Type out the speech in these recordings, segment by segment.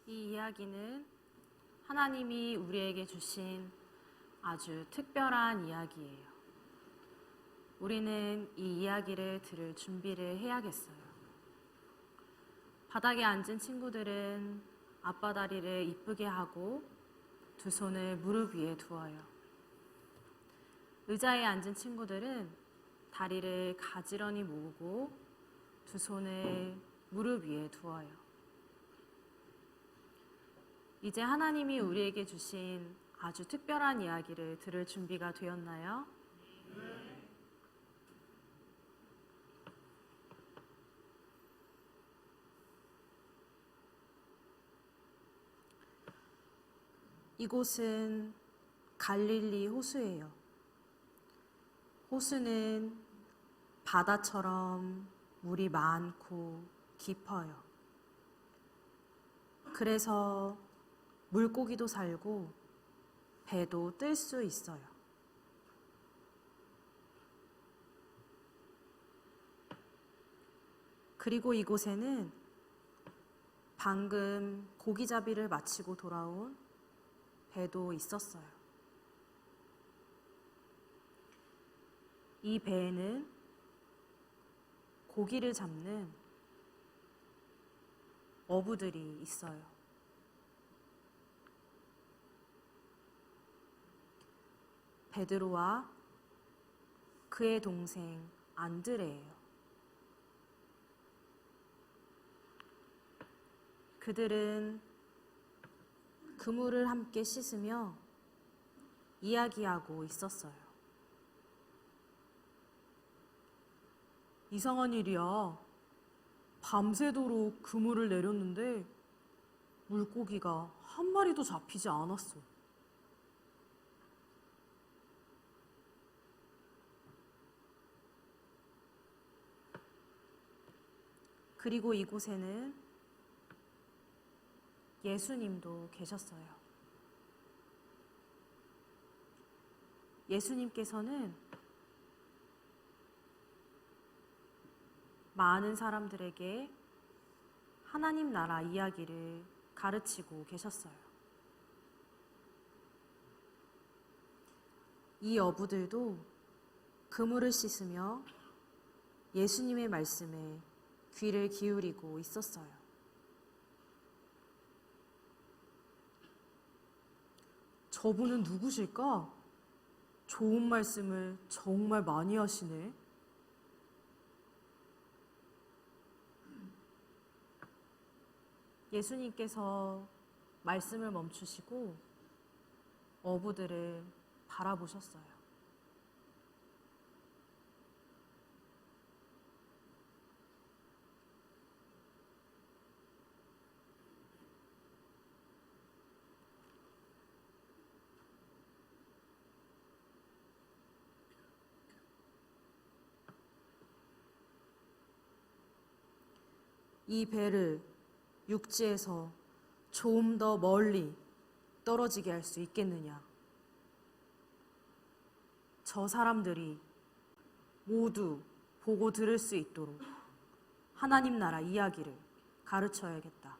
이 이야기는 하나님이 우리에게 주신 아주 특별한 이야기예요. 우리는 이 이야기를 들을 준비를 해야겠어요. 바닥에 앉은 친구들은 앞바다리를 이쁘게 하고 두 손을 무릎 위에 두어요. 의자에 앉은 친구들은 다리를 가지런히 모으고 두 손을 무릎 위에 두어요. 이제 하나님이 우리에게 주신 아주 특별한 이야기를 들을 준비가 되었나요? 이곳은 갈릴리 호수예요. 호수는 바다처럼 물이 많고 깊어요. 그래서 물고기도 살고 배도 뜰 수 있어요. 그리고 이곳에는 방금 고기잡이를 마치고 돌아온 배도 있었어요. 이 배에는 고기를 잡는 어부들이 있어요. 베드로와 그의 동생 안드레예요. 그들은 그물을 함께 씻으며 이야기하고 있었어요. 이상한 일이야. 밤새도록 그물을 내렸는데 물고기가 한 마리도 잡히지 않았어. 그리고 이곳에는 예수님도 계셨어요. 예수님께서는 많은 사람들에게 하나님 나라 이야기를 가르치고 계셨어요. 이 어부들도 그물을 씻으며 예수님의 말씀에 귀를 기울이고 있었어요. 저분은 누구실까? 좋은 말씀을 정말 많이 하시네. 예수님께서 말씀을 멈추시고 어부들을 바라보셨어요. 이 배를 육지에서 좀 더 멀리 떨어지게 할 수 있겠느냐? 저 사람들이 모두 보고 들을 수 있도록 하나님 나라 이야기를 가르쳐야겠다.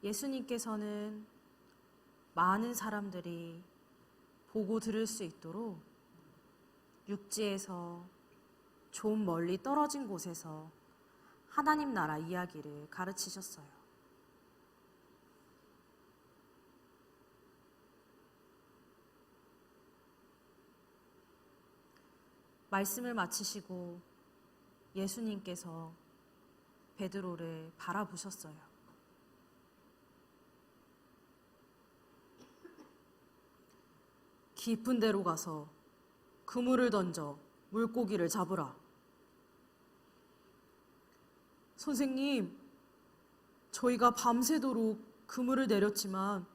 예수님께서는 많은 사람들이 보고 들을 수 있도록 육지에서 좀 멀리 떨어진 곳에서 하나님 나라 이야기를 가르치셨어요. 말씀을 마치시고 예수님께서 베드로를 바라보셨어요. 깊은 데로 가서 그물을 던져 물고기를 잡으라. 선생님, 저희가 밤새도록 그물을 내렸지만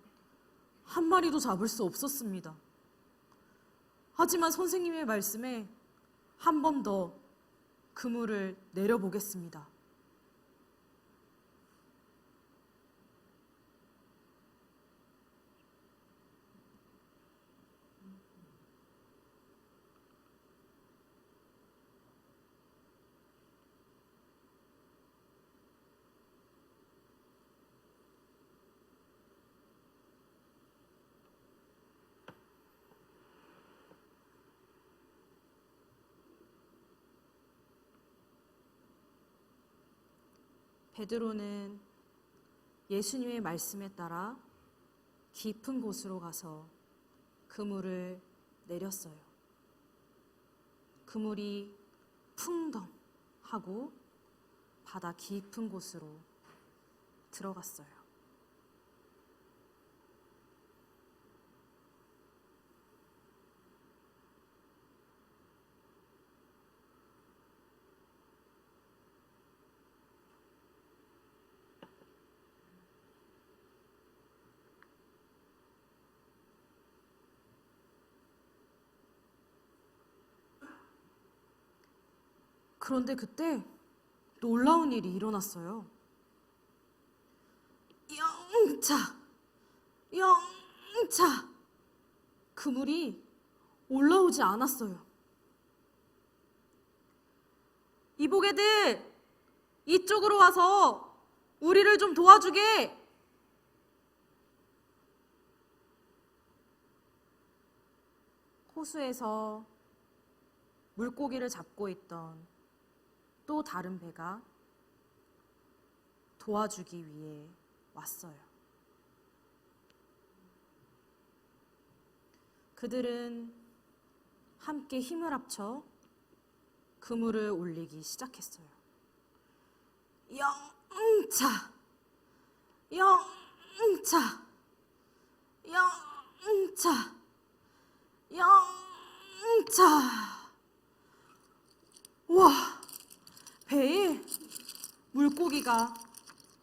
한 마리도 잡을 수 없었습니다. 하지만 선생님의 말씀에 한 번 더 그물을 내려보겠습니다. 베드로는 예수님의 말씀에 따라 깊은 곳으로 가서 그물을 내렸어요. 그물이 풍덩 하고 바다 깊은 곳으로 들어갔어요. 그런데 그때 놀라운 일이 일어났어요. 영차, 영차. 그물이 올라오지 않았어요. 이보게들, 이쪽으로 와서 우리를 좀 도와주게. 호수에서 물고기를 잡고 있던 또 다른 배가 도와주기 위해 왔어요. 그들은 함께 힘을 합쳐 그물을 올리기 시작했어요. 영차, 영차, 영차, 영차. 우와! 배에 물고기가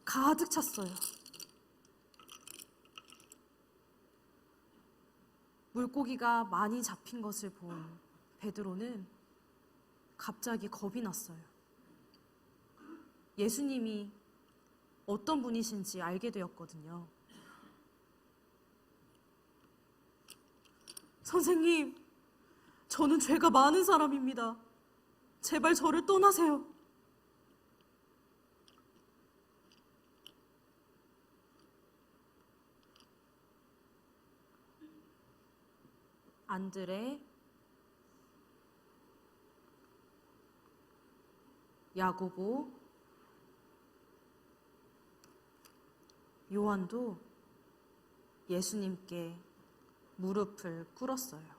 가득 찼어요. 물고기가 많이 잡힌 것을 본 베드로는 갑자기 겁이 났어요. 예수님이 어떤 분이신지 알게 되었거든요. 선생님, 저는 죄가 많은 사람입니다. 제발 저를 떠나세요. 안드레, 야고보, 요한도 예수님께 무릎을 꿇었어요.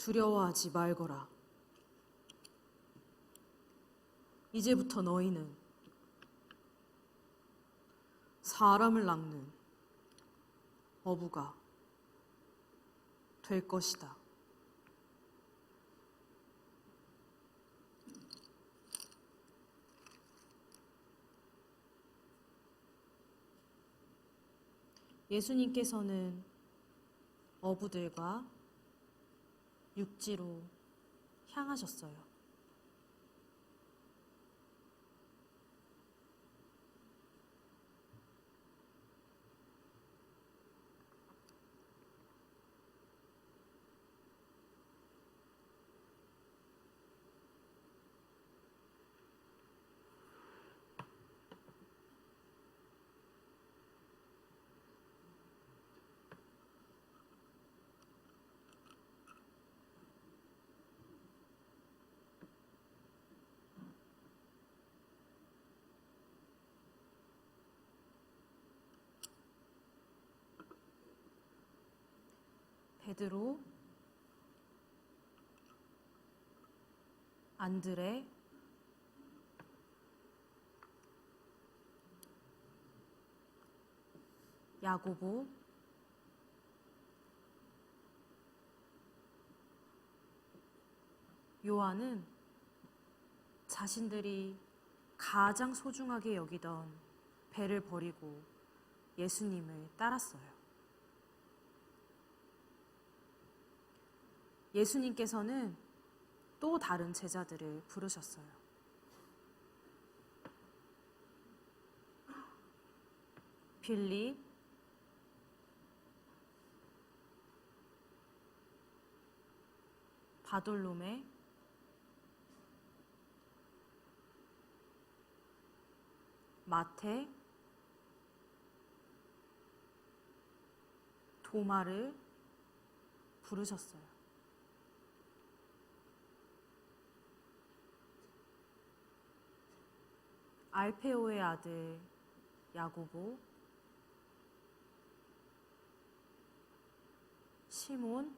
두려워하지 말거라. 이제부터 너희는 사람을 낚는 어부가 될 것이다. 예수님께서는 어부들과 육지로 향하셨어요. 베드로, 안드레, 야고보, 요한은 자신들이 가장 소중하게 여기던 배를 버리고 예수님을 따랐어요. 예수님께서는 또 다른 제자들을 부르셨어요. 빌립, 바돌로메, 마태, 도마를 부르셨어요. 알페오의 아들 야고보, 시몬,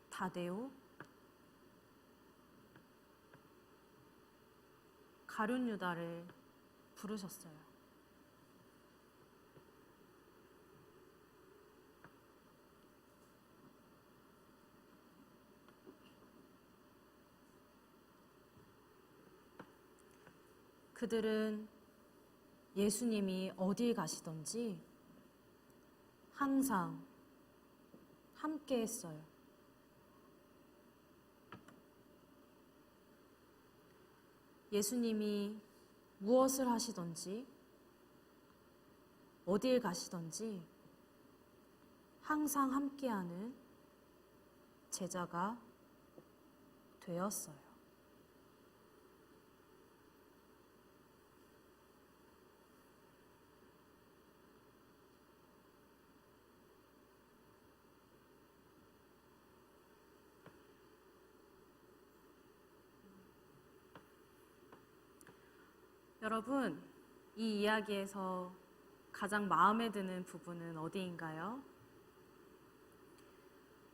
다데오, 가룟 유다를 부르셨어요. 그들은 예수님이 어딜 가시던지 항상 함께 했어요. 예수님이 무엇을 하시던지 어딜 가시던지 항상 함께하는 제자가 되었어요. 여러분, 이 이야기에서 가장 마음에 드는 부분은 어디인가요?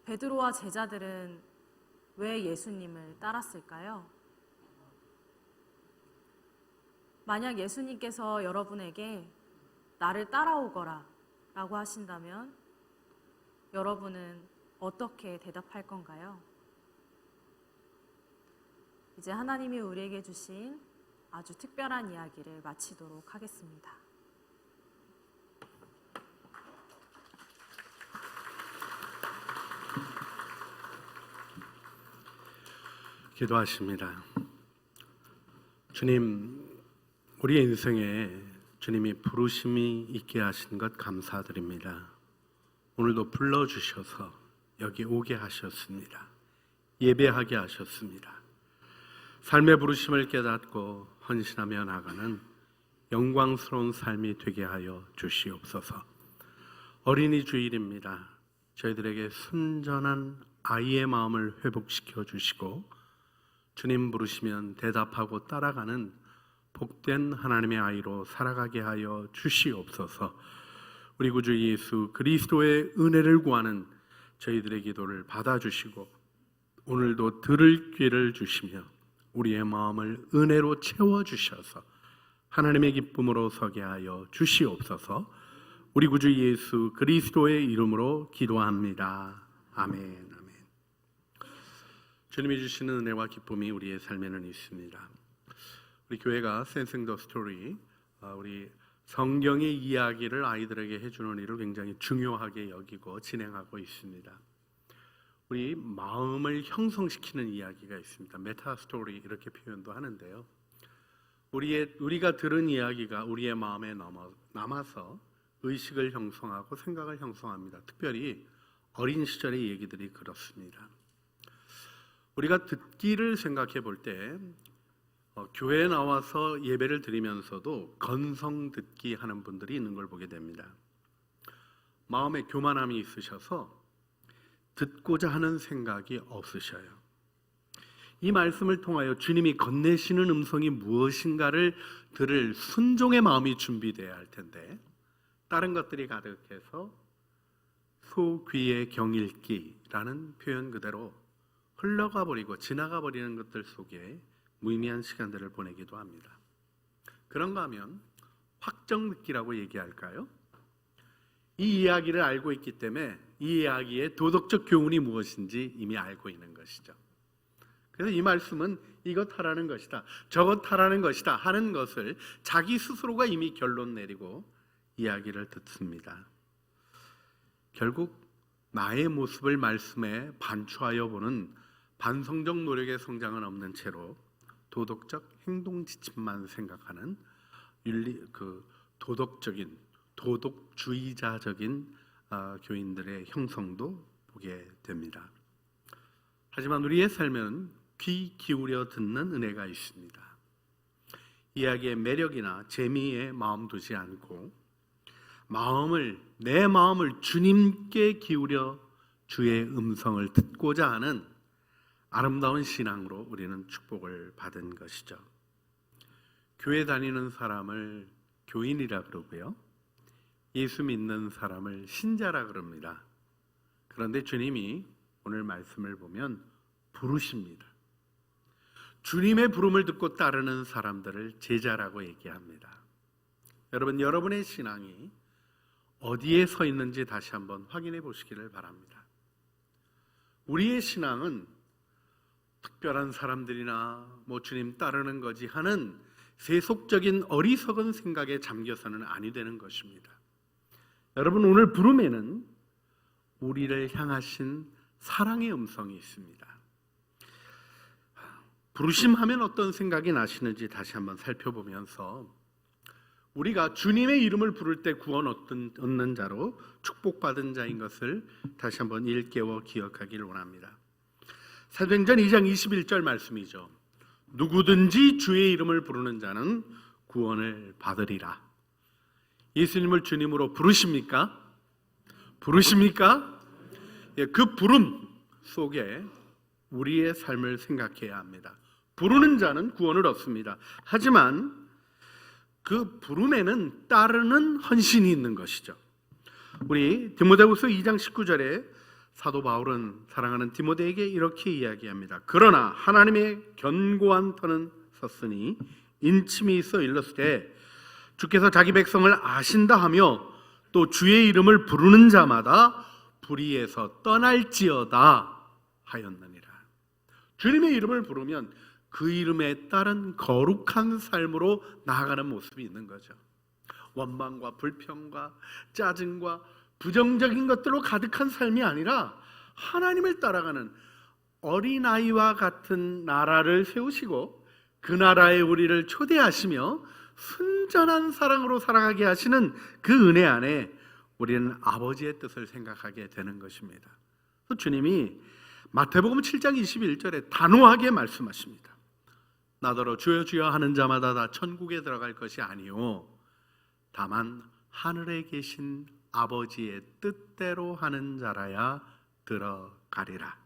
베드로와 제자들은 왜 예수님을 따랐을까요? 만약 예수님께서 여러분에게 나를 따라오거라 라고 하신다면 여러분은 어떻게 대답할 건가요? 이제 하나님이 우리에게 주신 아주 특별한 이야기를 마치도록 하겠습니다. 기도하십니다. 주님, 우리의 인생에 주님이 부르심이 있게 하신 것 감사드립니다. 오늘도 불러주셔서 여기 오게 하셨습니다. 예배하게 하셨습니다. 삶의 부르심을 깨닫고 헌신하며 나가는 영광스러운 삶이 되게 하여 주시옵소서. 어린이 주일입니다. 저희들에게 순전한 아이의 마음을 회복시켜 주시고 주님 부르시면 대답하고 따라가는 복된 하나님의 아이로 살아가게 하여 주시옵소서. 우리 구주 예수 그리스도의 은혜를 구하는 저희들의 기도를 받아주시고 오늘도 들을 귀를 주시며 우리의 마음을 은혜로 채워주셔서 하나님의 기쁨으로 서게 하여 주시옵소서. 우리 구주 예수 그리스도의 이름으로 기도합니다. 아멘. 아멘. 주님이 주시는 은혜와 기쁨이 우리의 삶에는 있습니다. 우리 교회가 센싱 더 스토리, 우리 성경의 이야기를 아이들에게 해주는 일을 굉장히 중요하게 여기고 진행하고 있습니다. 우리 마음을 형성시키는 이야기가 있습니다. 메타 스토리 이렇게 표현도 하는데요. 우리가 들은 이야기가 우리의 마음에 남아서 의식을 형성하고 생각을 형성합니다. 특별히 어린 시절의 얘기들이 그렇습니다. 우리가 듣기를 생각해 볼 때 교회에 나와서 예배를 드리면서도 건성 듣기 하는 분들이 있는 걸 보게 됩니다. 마음에 교만함이 있으셔서 듣고자 하는 생각이 없으셔요. 이 말씀을 통하여 주님이 건네시는 음성이 무엇인가를 들을 순종의 마음이 준비되어야 할 텐데 다른 것들이 가득해서 소귀의 경읽기라는 표현 그대로 흘러가 버리고 지나가 버리는 것들 속에 무의미한 시간들을 보내기도 합니다. 그런가 하면 확정 듣기라고 얘기할까요? 이 이야기를 알고 있기 때문에 이 이야기의 도덕적 교훈이 무엇인지 이미 알고 있는 것이죠. 그래서 이 말씀은 이것 하라는 것이다, 저것 하라는 것이다 하는 것을 자기 스스로가 이미 결론 내리고 이야기를 듣습니다. 결국 나의 모습을 말씀에 반추하여 보는 반성적 노력의 성장은 없는 채로 도덕적 행동 지침만 생각하는 도덕적인 도덕주의자적인 교인들의 형성도 보게 됩니다. 하지만 우리의 삶은 귀 기울여 듣는 은혜가 있습니다. 이야기의 매력이나 재미에 마음 두지 않고 내 마음을 주님께 기울여 주의 음성을 듣고자 하는 아름다운 신앙으로 우리는 축복을 받은 것이죠. 교회 다니는 사람을 교인이라 그러고요, 예수 믿는 사람을 신자라 그럽니다. 그런데 주님이 오늘 말씀을 보면 부르십니다. 주님의 부름을 듣고 따르는 사람들을 제자라고 얘기합니다. 여러분, 여러분의 신앙이 어디에 서 있는지 다시 한번 확인해 보시기를 바랍니다. 우리의 신앙은 특별한 사람들이나 주님 따르는 거지 하는 세속적인 어리석은 생각에 잠겨서는 아니 되는 것입니다. 여러분, 오늘 부름에는 우리를 향하신 사랑의 음성이 있습니다. 부르심하면 어떤 생각이 나시는지 다시 한번 살펴보면서 우리가 주님의 이름을 부를 때 구원 얻는 자로 축복받은 자인 것을 다시 한번 일깨워 기억하기를 원합니다. 사도행전 2장 21절 말씀이죠. 누구든지 주의 이름을 부르는 자는 구원을 받으리라. 예수님을 주님으로 부르십니까? 부르십니까? 예, 그 부름 속에 우리의 삶을 생각해야 합니다. 부르는 자는 구원을 얻습니다. 하지만 그 부름에는 따르는 헌신이 있는 것이죠. 우리 디모데후서 2장 19절에 사도 바울은 사랑하는 디모데에게 이렇게 이야기합니다. 그러나 하나님의 견고한 터는 섰으니 인침이 있어 일렀으되 주께서 자기 백성을 아신다 하며 또 주의 이름을 부르는 자마다 불의에서 떠날지어다 하였느니라. 주님의 이름을 부르면 그 이름에 따른 거룩한 삶으로 나아가는 모습이 있는 거죠. 원망과 불평과 짜증과 부정적인 것들로 가득한 삶이 아니라 하나님을 따라가는 어린아이와 같은 나라를 세우시고 그 나라에 우리를 초대하시며 순전한 사랑으로 살아가게 하시는 그 은혜 안에 우리는 아버지의 뜻을 생각하게 되는 것입니다. 주님이 마태복음 7장 21절에 단호하게 말씀하십니다. 나더러 주여 주여 하는 자마다 다 천국에 들어갈 것이 아니요 다만 하늘에 계신 아버지의 뜻대로 하는 자라야 들어가리라.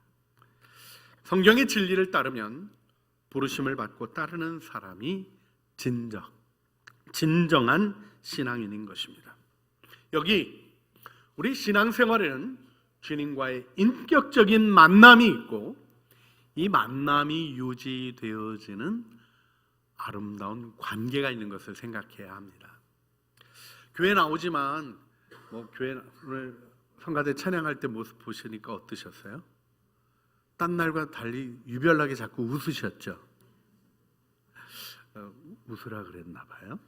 성경의 진리를 따르면 부르심을 받고 따르는 사람이 진정한 신앙인인 것입니다. 여기 우리 신앙생활에는 주님과의 인격적인 만남이 있고 이 만남이 유지되어지는 아름다운 관계가 있는 것을 생각해야 합니다. 교회 나오지만 교회 오늘 성가대 찬양할 때 모습 보시니까 어떠셨어요? 딴 날과 달리 유별나게 자꾸 웃으셨죠? 웃으라 그랬나 봐요.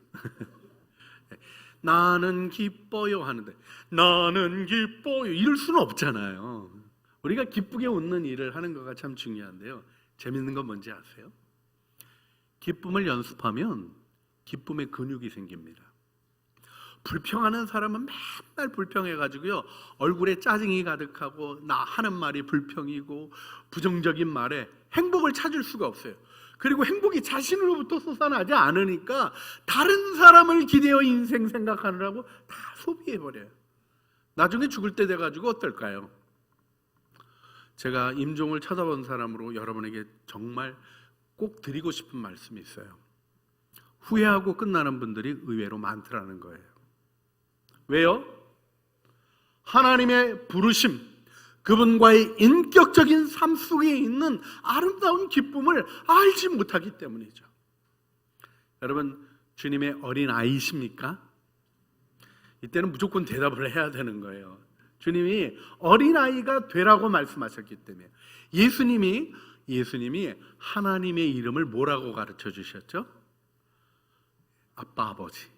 나는 기뻐요 하는데 나는 기뻐요 이럴 수는 없잖아요. 우리가 기쁘게 웃는 일을 하는 거가 참 중요한데요. 재밌는 건 뭔지 아세요? 기쁨을 연습하면 기쁨의 근육이 생깁니다. 불평하는 사람은 맨날 불평해가지고요 얼굴에 짜증이 가득하고 나 하는 말이 불평이고 부정적인 말에 행복을 찾을 수가 없어요. 그리고 행복이 자신으로부터 솟아나지 않으니까 다른 사람을 기대어 인생 생각하느라고 다 소비해버려요. 나중에 죽을 때 돼가지고 어떨까요? 제가 임종을 찾아본 사람으로 여러분에게 정말 꼭 드리고 싶은 말씀이 있어요. 후회하고 끝나는 분들이 의외로 많더라는 거예요. 왜요? 하나님의 부르심, 그분과의 인격적인 삶 속에 있는 아름다운 기쁨을 알지 못하기 때문이죠. 여러분, 주님의 어린 아이십니까? 이때는 무조건 대답을 해야 되는 거예요. 주님이 어린 아이가 되라고 말씀하셨기 때문에. 예수님이 하나님의 이름을 뭐라고 가르쳐 주셨죠? 아빠, 아버지.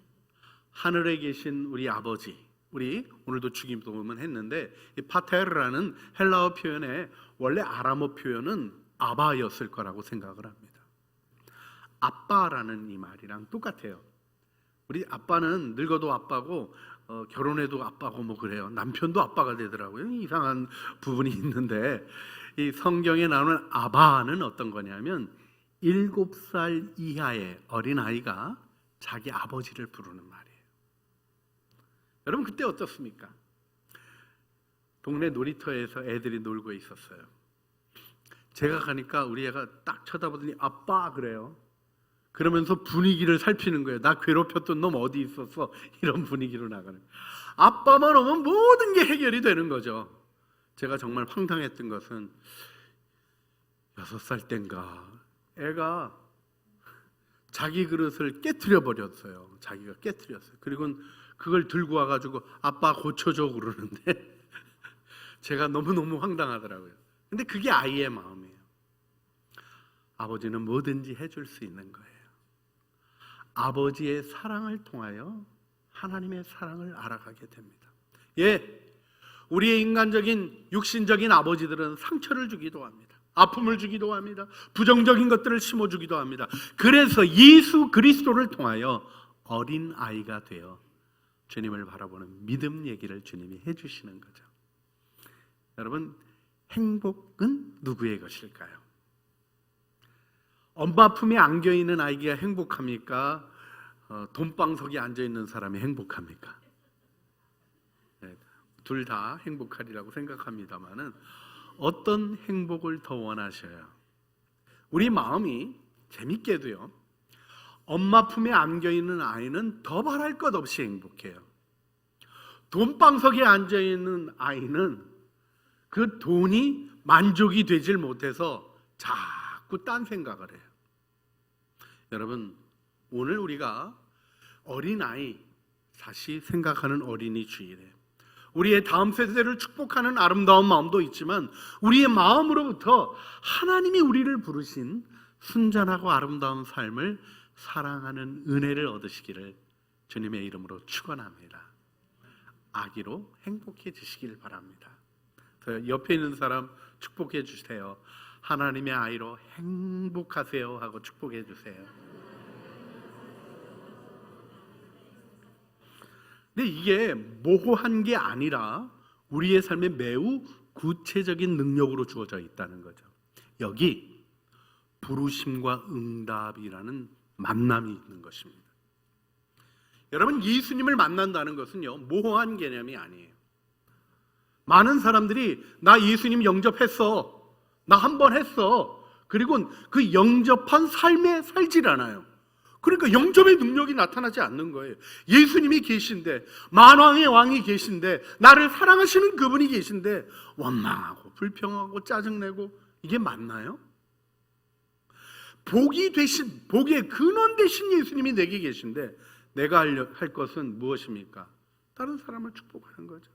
하늘에 계신 우리 아버지. 우리 오늘도 주기도문 했는데 이 파테르라는 헬라어 표현에 원래 아람어 표현은 아바였을 거라고 생각을 합니다. 아빠라는 이 말이랑 똑같아요. 우리 아빠는 늙어도 아빠고 결혼해도 아빠고 뭐 그래요. 남편도 아빠가 되더라고요. 이상한 부분이 있는데 이 성경에 나오는 아바는 어떤 거냐면 7살 이하의 어린아이가 자기 아버지를 부르는 말이에요. 여러분 그때 어떻습니까? 동네 놀이터에서 애들이 놀고 있었어요. 제가 가니까 우리 애가 딱 쳐다보더니 아빠 그래요. 그러면서 분위기를 살피는 거예요. 나 괴롭혔던 놈 어디 있었어? 이런 분위기로 나가는 거예요. 아빠만 오면 모든 게 해결이 되는 거죠. 제가 정말 황당했던 것은 6살 땐가 애가 자기 그릇을 깨트려 버렸어요. 자기가 깨트렸어요. 그리고 그걸 들고 와가지고 아빠 고쳐줘 그러는데 제가 너무너무 황당하더라고요. 근데 그게 아이의 마음이에요. 아버지는 뭐든지 해줄 수 있는 거예요. 아버지의 사랑을 통하여 하나님의 사랑을 알아가게 됩니다. 우리의 인간적인 육신적인 아버지들은 상처를 주기도 합니다. 아픔을 주기도 합니다. 부정적인 것들을 심어주기도 합니다. 그래서 예수 그리스도를 통하여 어린 아이가 되어 주님을 바라보는 믿음 얘기를 주님이 해주시는 거죠. 여러분, 행복은 누구의 것일까요? 엄마 품에 안겨있는 아이가 행복합니까? 돈방석에 앉아있는 사람이 행복합니까? 네, 둘 다 행복하리라고 생각합니다마는 어떤 행복을 더 원하셔요? 우리 마음이 재밌게도요, 엄마 품에 안겨있는 아이는 더 바랄 것 없이 행복해요. 돈방석에 앉아있는 아이는 그 돈이 만족이 되질 못해서 자꾸 딴 생각을 해요. 여러분, 오늘 우리가 어린아이, 다시 생각하는 어린이 주일에 우리의 다음 세대를 축복하는 아름다운 마음도 있지만 우리의 마음으로부터 하나님이 우리를 부르신 순전하고 아름다운 삶을 사랑하는 은혜를 얻으시기를 주님의 이름으로 축원합니다. 아기로 행복해지시길 바랍니다. 옆에 있는 사람 축복해 주세요. 하나님의 아이로 행복하세요 하고 축복해 주세요. 근데 이게 모호한 게 아니라 우리의 삶에 매우 구체적인 능력으로 주어져 있다는 거죠. 여기 부르심과 응답이라는 만남이 있는 것입니다. 여러분, 예수님을 만난다는 것은요, 모호한 개념이 아니에요. 많은 사람들이 나 예수님 영접했어, 나 한 번 했어, 그리고 그 영접한 삶에 살질 않아요. 그러니까 영접의 능력이 나타나지 않는 거예요. 예수님이 계신데, 만왕의 왕이 계신데, 나를 사랑하시는 그분이 계신데 원망하고 불평하고 짜증내고, 이게 맞나요? 복의 근원 되신 예수님이 내게 계신데 내가 할 것은 무엇입니까? 다른 사람을 축복하는 거죠.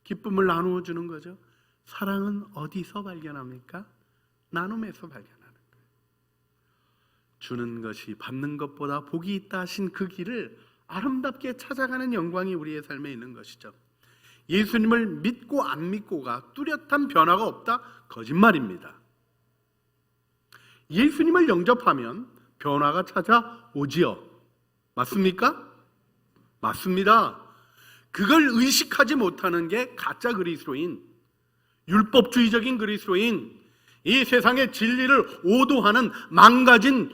기쁨을 나누어 주는 거죠. 사랑은 어디서 발견합니까? 나눔에서 발견하는 거예요. 주는 것이 받는 것보다 복이 있다 하신 그 길을 아름답게 찾아가는 영광이 우리의 삶에 있는 것이죠. 예수님을 믿고 안 믿고가 뚜렷한 변화가 없다? 거짓말입니다. 예수님을 영접하면 변화가 찾아오지요. 맞습니까? 맞습니다. 그걸 의식하지 못하는 게 가짜 그리스도인, 율법주의적인 그리스도인, 이 세상의 진리를 오도하는 망가진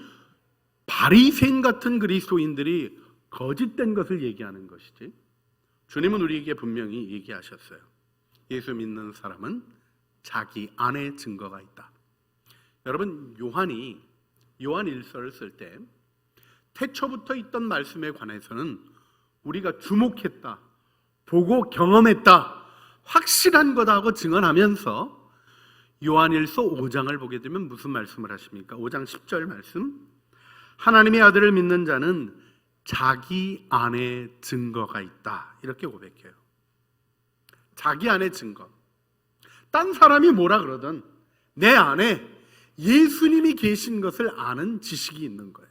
바리새인 같은 그리스도인들이 거짓된 것을 얘기하는 것이지, 주님은 우리에게 분명히 얘기하셨어요. 예수 믿는 사람은 자기 안에 증거가 있다. 여러분, 요한이 요한 1서를 쓸 때 태초부터 있던 말씀에 관해서는 우리가 주목했다, 보고 경험했다, 확실한 거다 하고 증언하면서 요한일서 5장을 보게 되면 무슨 말씀을 하십니까? 5장 10절 말씀, 하나님의 아들을 믿는 자는 자기 안에 증거가 있다, 이렇게 고백해요. 자기 안에 증거. 딴 사람이 뭐라 그러든 내 안에 예수님이 계신 것을 아는 지식이 있는 거예요.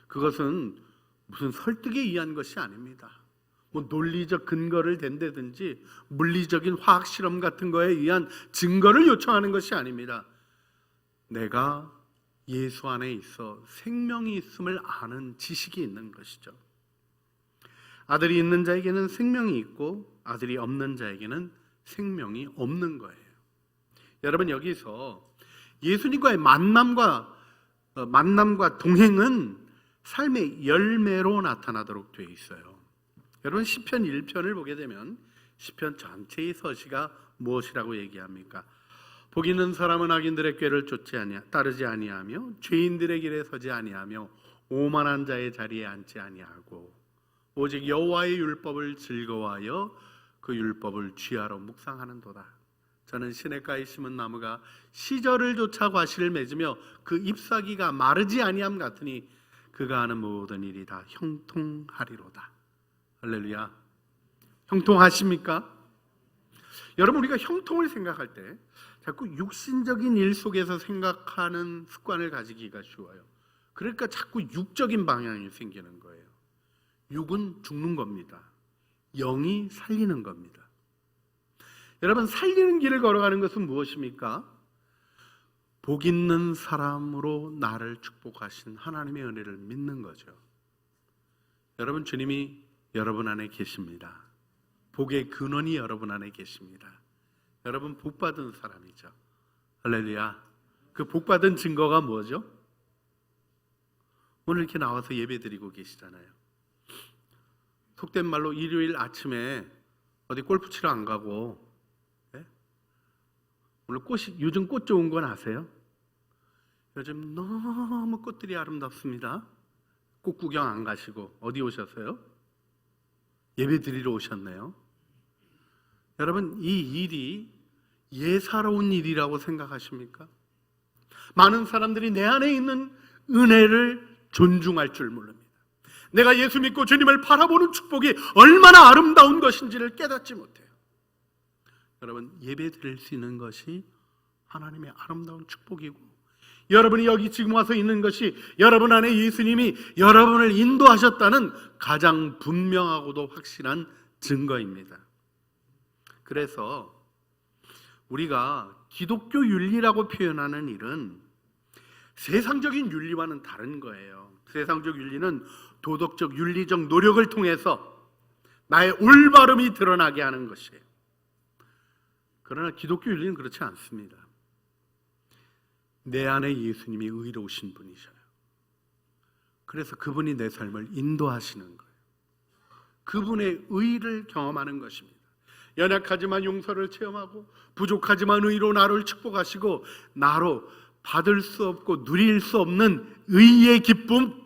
그것은 무슨 설득에 의한 것이 아닙니다. 뭐 논리적 근거를 댄다든지 물리적인 화학 실험 같은 거에 의한 증거를 요청하는 것이 아닙니다. 내가 예수 안에 있어 생명이 있음을 아는 지식이 있는 것이죠. 아들이 있는 자에게는 생명이 있고 아들이 없는 자에게는 생명이 없는 거예요. 여러분, 여기서 예수님과의 만남과 동행은 삶의 열매로 나타나도록 되어 있어요. 여러분, 시편 1편을 보게 되면 시편 전체의 서시가 무엇이라고 얘기합니까? 복 있는 사람은 악인들의 꾀를 따르지 아니하며 죄인들의 길에 서지 아니하며 오만한 자의 자리에 앉지 아니하고 오직 여호와의 율법을 즐거워하여 그 율법을 쥐하러 묵상하는도다. 저는 시냇가에 심은 나무가 시절을 쫓아 과실을 맺으며 그 잎사귀가 마르지 아니함 같으니 그가 하는 모든 일이 다 형통하리로다. 할렐루야. 형통하십니까? 여러분, 우리가 형통을 생각할 때 자꾸 육신적인 일 속에서 생각하는 습관을 가지기가 쉬워요. 그러니까 자꾸 육적인 방향이 생기는 거예요. 육은 죽는 겁니다. 영이 살리는 겁니다. 여러분, 살리는 길을 걸어가는 것은 무엇입니까? 복 있는 사람으로 나를 축복하신 하나님의 은혜를 믿는 거죠. 여러분, 주님이 여러분 안에 계십니다. 복의 근원이 여러분 안에 계십니다. 여러분, 복받은 사람이죠. 할렐루야. 그 복받은 증거가 뭐죠? 오늘 이렇게 나와서 예배드리고 계시잖아요. 속된 말로 일요일 아침에 어디 골프 치러 안 가고, 네? 오늘 요즘 꽃 좋은 건 아세요? 요즘 너무 꽃들이 아름답습니다. 꽃 구경 안 가시고 어디 오셨어요? 예배 드리러 오셨네요. 여러분, 이 일이 예사로운 일이라고 생각하십니까? 많은 사람들이 내 안에 있는 은혜를 존중할 줄 모릅니다. 내가 예수 믿고 주님을 바라보는 축복이 얼마나 아름다운 것인지를 깨닫지 못해요. 여러분, 예배 드릴 수 있는 것이 하나님의 아름다운 축복이고, 여러분이 여기 지금 와서 있는 것이 여러분 안에 예수님이 여러분을 인도하셨다는 가장 분명하고도 확실한 증거입니다. 그래서 우리가 기독교 윤리라고 표현하는 일은 세상적인 윤리와는 다른 거예요. 세상적 윤리는 도덕적, 윤리적 노력을 통해서 나의 올바름이 드러나게 하는 것이에요. 그러나 기독교 윤리는 그렇지 않습니다. 내 안에 예수님이 의로우신 분이셔요. 그래서 그분이 내 삶을 인도하시는 거예요. 그분의 의를 경험하는 것입니다. 연약하지만 용서를 체험하고 부족하지만 의로 나를 축복하시고 나로 받을 수 없고 누릴 수 없는 의의 기쁨,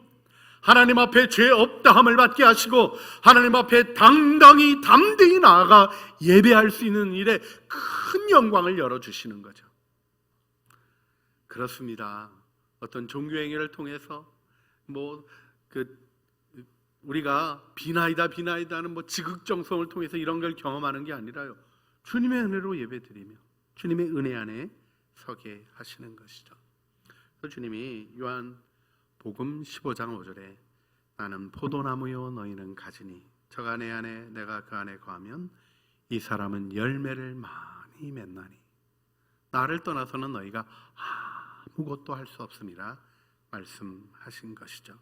하나님 앞에 죄 없다함을 받게 하시고 하나님 앞에 당당히 담대히 나아가 예배할 수 있는 일에 큰 영광을 열어주시는 거죠. 그렇습니다. 어떤 종교행위를 통해서 우리가 비나이다 하는 지극정성을 통해서 이런 걸 경험하는 게 아니라요, 주님의 은혜로 예배드리며 주님의 은혜 안에 서게 하시는 것이죠. 그래서 주님이 요한복음 15장 5절에 나는 포도나무요 너희는 가지니 저가 내 안에 내가 그 안에 거하면 이 사람은 열매를 많이 맺나니 나를 떠나서는 너희가 아무것도 할 수 없음이라 말씀하신 것이죠.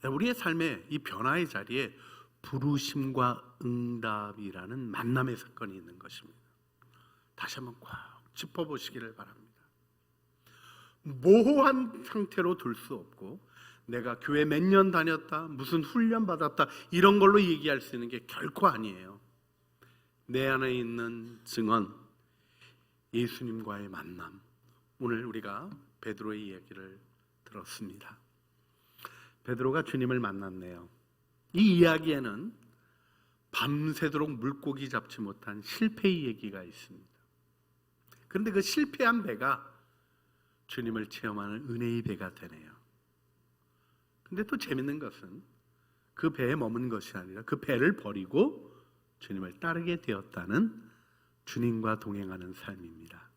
우리의 삶의 이 변화의 자리에 부르심과 응답이라는 만남의 사건이 있는 것입니다. 다시 한번 꼭 짚어보시기를 바랍니다. 모호한 상태로 둘 수 없고 내가 교회 몇 년 다녔다, 무슨 훈련 받았다 이런 걸로 얘기할 수 있는 게 결코 아니에요. 내 안에 있는 증언, 예수님과의 만남. 오늘 우리가 베드로의 이야기를 들었습니다. 베드로가 주님을 만났네요. 이 이야기에는 밤새도록 물고기 잡지 못한 실패의 얘기가 있습니다. 그런데 그 실패한 배가 주님을 체험하는 은혜의 배가 되네요. 근데 또 재밌는 것은 그 배에 머문 것이 아니라 그 배를 버리고 주님을 따르게 되었다는 주님과 동행하는 삶입니다.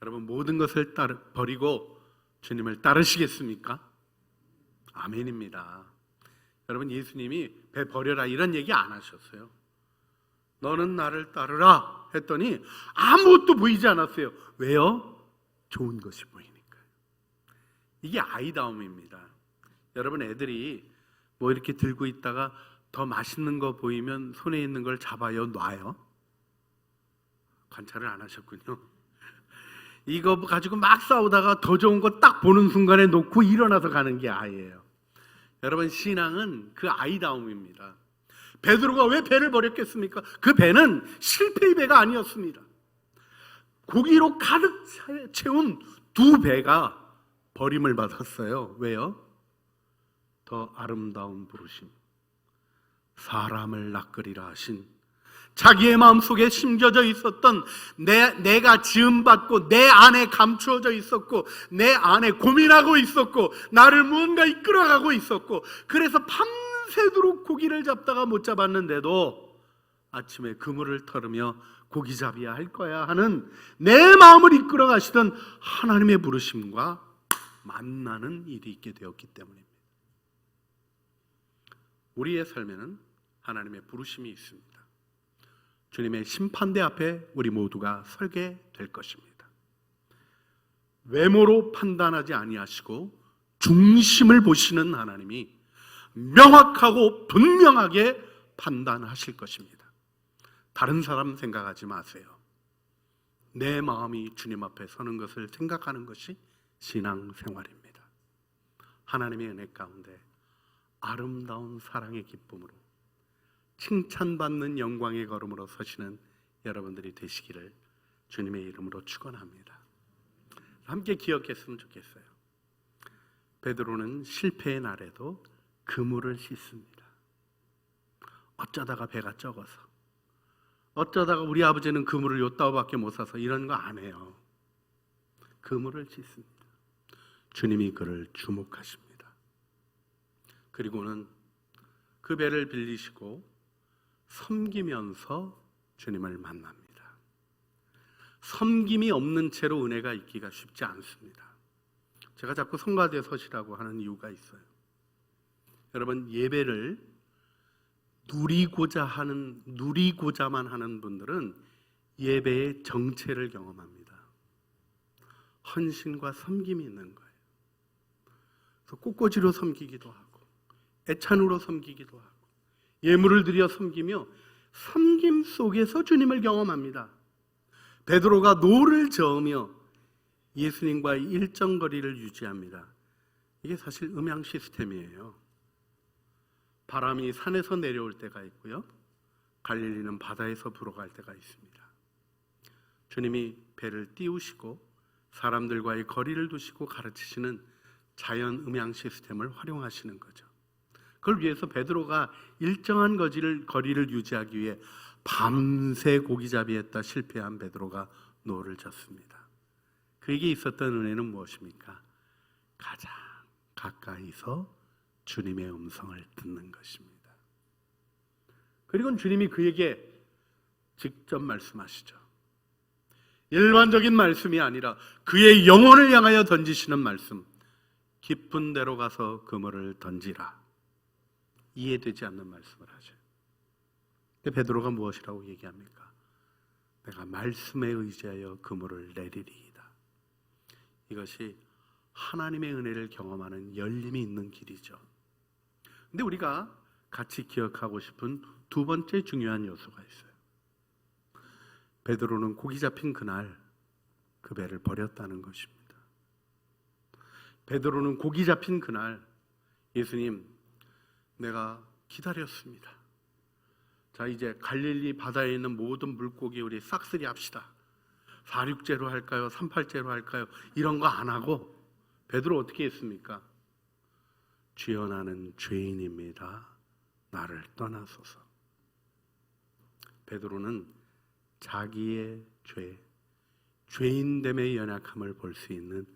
여러분, 모든 것을 버리고 주님을 따르시겠습니까? 아멘입니다. 여러분, 예수님이 배 버려라 이런 얘기 안 하셨어요. 너는 나를 따르라 했더니 아무것도 보이지 않았어요. 왜요? 좋은 것이 보이니까요. 이게 아이다움입니다. 여러분, 애들이 뭐 이렇게 들고 있다가 더 맛있는 거 보이면 손에 있는 걸 잡아요, 놔요? 관찰을 안 하셨군요. 이거 가지고 막 싸우다가 더 좋은 거 딱 보는 순간에 놓고 일어나서 가는 게 아이예요. 여러분, 신앙은 그 아이다움입니다. 베드로가 왜 배를 버렸겠습니까? 그 배는 실패의 배가 아니었습니다. 고기로 가득 채운 두 배가 버림을 받았어요. 왜요? 더 아름다운 부르심, 사람을 낚으리라 하신, 자기의 마음속에 심겨져 있었던 내가 지음받고 내 안에 감추어져 있었고 내 안에 고민하고 있었고 나를 무언가 이끌어가고 있었고, 그래서 밤새도록 고기를 잡다가 못 잡았는데도 아침에 그물을 털으며 고기 잡아야 할 거야 하는 내 마음을 이끌어 가시던 하나님의 부르심과 만나는 일이 있게 되었기 때문입니다. 우리의 삶에는 하나님의 부르심이 있습니다. 주님의 심판대 앞에 우리 모두가 설게 될 것입니다. 외모로 판단하지 아니하시고 중심을 보시는 하나님이 명확하고 분명하게 판단하실 것입니다. 다른 사람 생각하지 마세요. 내 마음이 주님 앞에 서는 것을 생각하는 것이 신앙생활입니다. 하나님의 은혜 가운데 아름다운 사랑의 기쁨으로 칭찬받는 영광의 걸음으로 서시는 여러분들이 되시기를 주님의 이름으로 축원합니다. 함께 기억했으면 좋겠어요. 베드로는 실패의 날에도 그물을 씻습니다. 어쩌다가 배가 적어서, 어쩌다가 우리 아버지는 그물을 요따오밖에 못 사서 이런 거 안 해요. 그물을 씻습니다. 주님이 그를 주목하십니다. 그리고는 그 배를 빌리시고 섬기면서 주님을 만납니다. 섬김이 없는 채로 은혜가 있기가 쉽지 않습니다. 제가 자꾸 성가대 서시라고 하는 이유가 있어요. 여러분, 예배를 누리고자만 하는 분들은 예배의 정체를 경험합니다. 헌신과 섬김이 있는 거예요. 그래서 꽃꽂이로 섬기기도 하고 애찬으로 섬기기도 하고 예물을 드려 섬기며 섬김 속에서 주님을 경험합니다. 베드로가 노를 저으며 예수님과의 일정 거리를 유지합니다. 이게 사실 음향 시스템이에요. 바람이 산에서 내려올 때가 있고요, 갈릴리는 바다에서 불어갈 때가 있습니다. 주님이 배를 띄우시고 사람들과의 거리를 두시고 가르치시는 자연 음향 시스템을 활용하시는 거죠. 그걸 위해서 베드로가 일정한 거리를 유지하기 위해 밤새 고기잡이 했다 실패한 베드로가 노를 졌습니다. 그에게 있었던 은혜는 무엇입니까? 가장 가까이서 주님의 음성을 듣는 것입니다. 그리고 주님이 그에게 직접 말씀하시죠. 일반적인 말씀이 아니라 그의 영혼을 향하여 던지시는 말씀, 깊은 데로 가서 그물을 던지라. 이해되지 않는 말씀을 하죠. 근데 베드로가 무엇이라고 얘기합니까? 내가 말씀에 의지하여 그물을 내리리이다. 이것이 하나님의 은혜를 경험하는 열림이 있는 길이죠. 근데 우리가 같이 기억하고 싶은 두 번째 중요한 요소가 있어요. 베드로는 고기 잡힌 그날 그 배를 버렸다는 것입니다. 베드로는 고기 잡힌 그날, 예수님, 내가 기다렸습니다. 자, 이제 갈릴리 바다에 있는 모든 물고기 우리 싹쓸이 합시다. 4-6제로 할까요? 3-8제로 할까요? 이런 거 안 하고 베드로 어떻게 했습니까? 주여, 나는 죄인입니다. 나를 떠나소서. 베드로는 자기의 죄인됨의 연약함을 볼 수 있는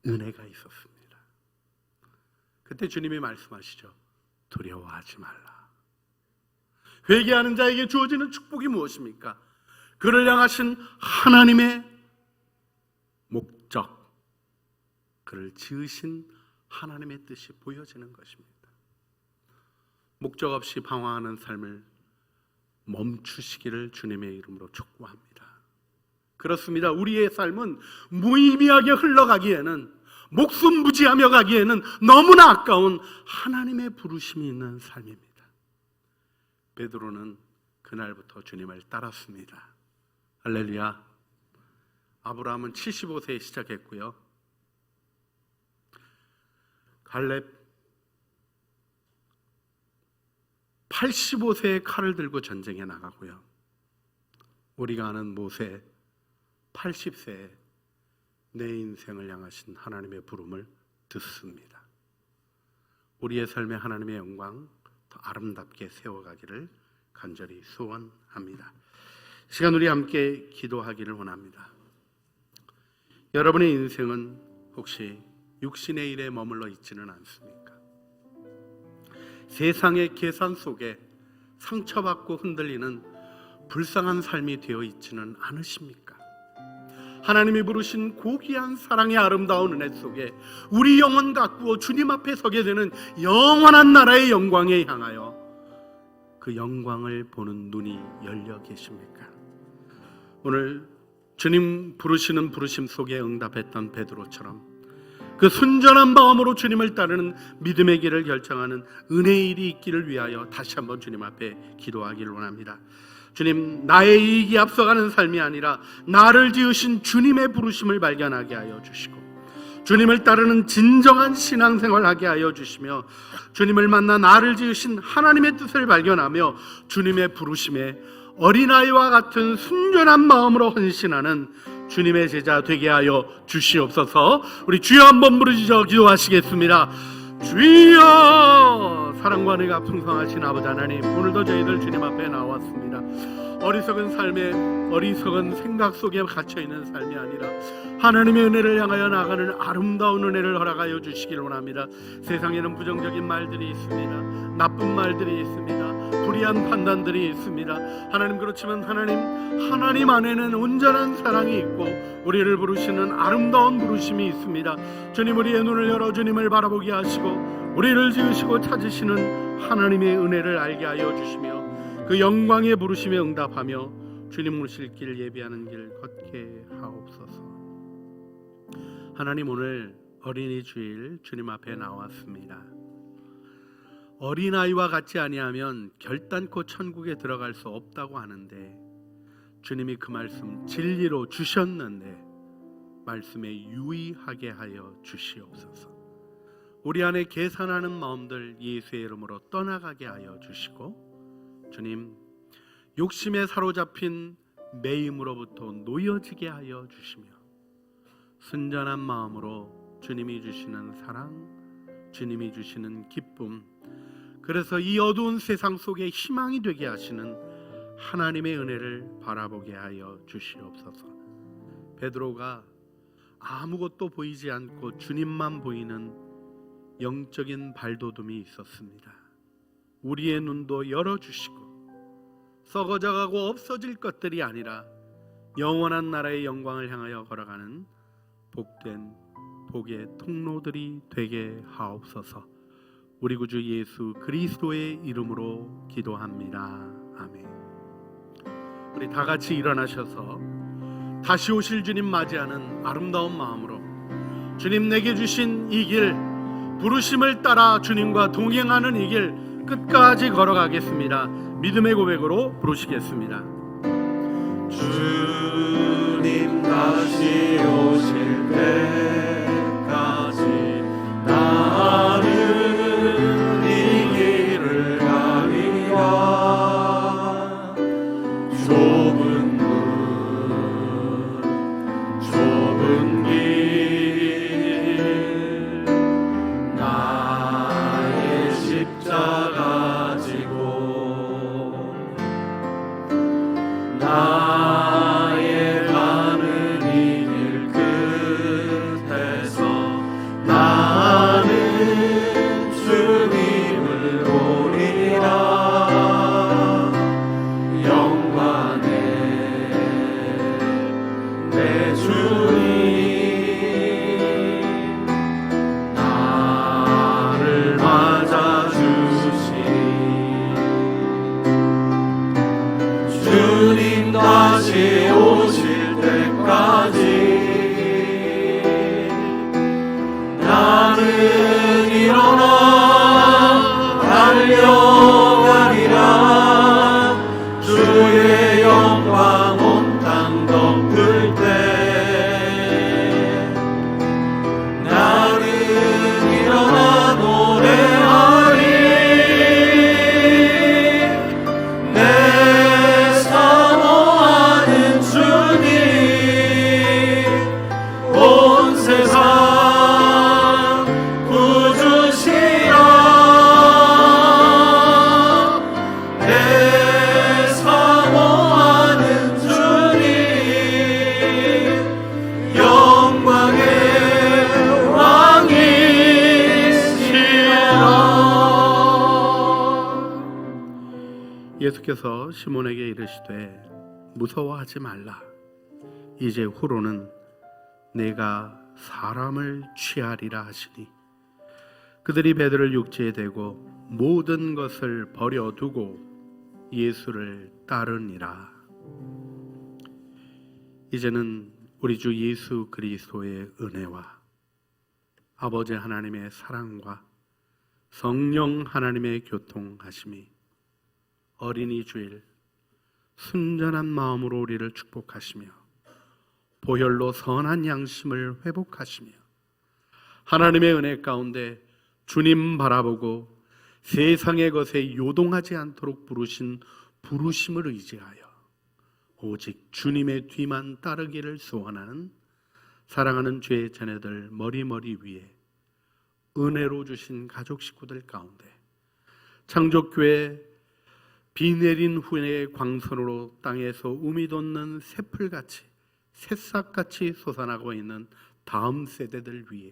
은혜가 있었습니다. 그때 주님이 말씀하시죠. 두려워하지 말라. 회개하는 자에게 주어지는 축복이 무엇입니까? 그를 향하신 하나님의 목적, 그를 지으신 하나님의 뜻이 보여지는 것입니다. 목적 없이 방황하는 삶을 멈추시기를 주님의 이름으로 촉구합니다. 그렇습니다. 우리의 삶은 무의미하게 흘러가기에는, 목숨 부지하며 가기에는 너무나 아까운 하나님의 부르심이 있는 삶입니다. 베드로는 그날부터 주님을 따랐습니다. 할렐루야. 아브라함은 75세에 시작했고요. 갈렙 85세에 칼을 들고 전쟁에 나가고요. 우리가 아는 모세 80세에 내 인생을 향하신 하나님의 부름을 듣습니다. 우리의 삶에 하나님의 영광 더 아름답게 세워가기를 간절히 소원합니다. 이 시간 우리 함께 기도하기를 원합니다. 여러분의 인생은 혹시 육신의 일에 머물러 있지는 않습니까? 세상의 계산 속에 상처받고 흔들리는 불쌍한 삶이 되어 있지는 않으십니까? 하나님이 부르신 고귀한 사랑의 아름다운 은혜 속에 우리 영혼 가꾸어 주님 앞에 서게 되는 영원한 나라의 영광에 향하여 그 영광을 보는 눈이 열려 계십니까? 오늘 주님 부르시는 부르심 속에 응답했던 베드로처럼 그 순전한 마음으로 주님을 따르는 믿음의 길을 결정하는 은혜의 일이 있기를 위하여 다시 한번 주님 앞에 기도하기를 원합니다. 주님, 나의 이익이 앞서가는 삶이 아니라 나를 지으신 주님의 부르심을 발견하게 하여 주시고 주님을 따르는 진정한 신앙생활을 하게 하여 주시며 주님을 만나 나를 지으신 하나님의 뜻을 발견하며 주님의 부르심에 어린아이와 같은 순전한 마음으로 헌신하는 주님의 제자 되게 하여 주시옵소서. 우리 주여 한번 부르시죠. 기도하시겠습니다. 주여, 사랑과 은혜가 풍성하신 아버지 하나님, 오늘도 저희들 주님 앞에 나왔습니다. 어리석은 삶에 어리석은 생각 속에 갇혀있는 삶이 아니라 하나님의 은혜를 향하여 나가는 아름다운 은혜를 허락하여 주시길 원합니다. 세상에는 부정적인 말들이 있습니다. 나쁜 말들이 있습니다. 불의한 판단들이 있습니다. 하나님, 그렇지만 하나님 안에는 온전한 사랑이 있고 우리를 부르시는 아름다운 부르심이 있습니다. 주님, 우리의 눈을 열어 주님을 바라보게 하시고 우리를 지으시고 찾으시는 하나님의 은혜를 알게 하여 주시며 그 영광의 부르심에 응답하며 주님 오실 길 예비하는 길 걷게 하옵소서. 하나님, 오늘 어린이 주일 주님 앞에 나왔습니다. 어린아이와 같지 아니하면 결단코 천국에 들어갈 수 없다고 하는데 주님이 그 말씀 진리로 주셨는데 말씀에 유의하게 하여 주시옵소서. 우리 안에 계산하는 마음들 예수의 이름으로 떠나가게 하여 주시고 주님, 욕심에 사로잡힌 매임으로부터 놓여지게 하여 주시며 순전한 마음으로 주님이 주시는 사랑, 주님이 주시는 기쁨, 그래서 이 어두운 세상 속에 희망이 되게 하시는 하나님의 은혜를 바라보게 하여 주시옵소서. 베드로가 아무것도 보이지 않고 주님만 보이는 영적인 발돋움이 있었습니다. 우리의 눈도 열어주시고 썩어져가고 없어질 것들이 아니라 영원한 나라의 영광을 향하여 걸어가는 복된 복의 통로들이 되게 하옵소서. 우리 구주 예수 그리스도의 이름으로 기도합니다. 아멘. 우리 다 같이 일어나셔서 다시 오실 주님 맞이하는 아름다운 마음으로 주님 내게 주신 이 길, 부르심을 따라 주님과 동행하는 이 길 끝까지 걸어가겠습니다. 믿음의 고백으로 부르시겠습니다. 주님 다시 오실 때까지 나는 이 길을 가리라. 좁은 길 나의 십자가 지고 주님 다시 오실 때까지 나는 일어나 달려가리라. 주의 영광 온 땅 덮을 때 나는 일어나 노래하리. 내 사모하는 주님 온 세상 구주시라. 내 사모하는 주님 영광의 왕이시라. 예수께서 시몬에게 이르시되 무서워하지 말라. 이제 후로는 내가 사람을 취하리라 하시니 그들이 베드로를 육지에 대고 모든 것을 버려두고 예수를 따르니라. 이제는 우리 주 예수 그리스도의 은혜와 아버지 하나님의 사랑과 성령 하나님의 교통하심이 어린이 주일 순전한 마음으로 우리를 축복하시며 보혈로 선한 양심을 회복하시며 하나님의 은혜 가운데 주님 바라보고 세상의 것에 요동하지 않도록 부르신 부르심을 의지하여 오직 주님의 뒤만 따르기를 소원하는 사랑하는 죄의 자녀들 머리머리 위에 은혜로 주신 가족 식구들 가운데 창조교회 비 내린 후에 광선으로 땅에서 우미 돋는 새풀같이 새싹같이 솟아나고 있는 다음 세대들 위에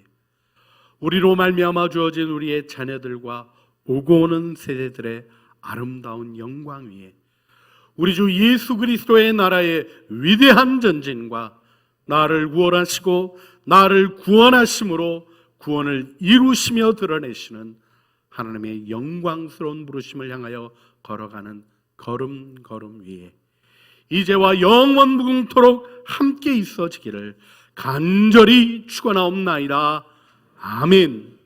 우리로 말미암아 주어진 우리의 자녀들과 오고 오는 세대들의 아름다운 영광 위에 우리 주 예수 그리스도의 나라의 위대한 전진과 나를 구원하시고 나를 구원하심으로 구원을 이루시며 드러내시는 하나님의 영광스러운 부르심을 향하여 걸어가는 걸음걸음 위에 이제와 영원 무궁토록 함께 있어지기를 간절히 축원하옵나이다. 아멘.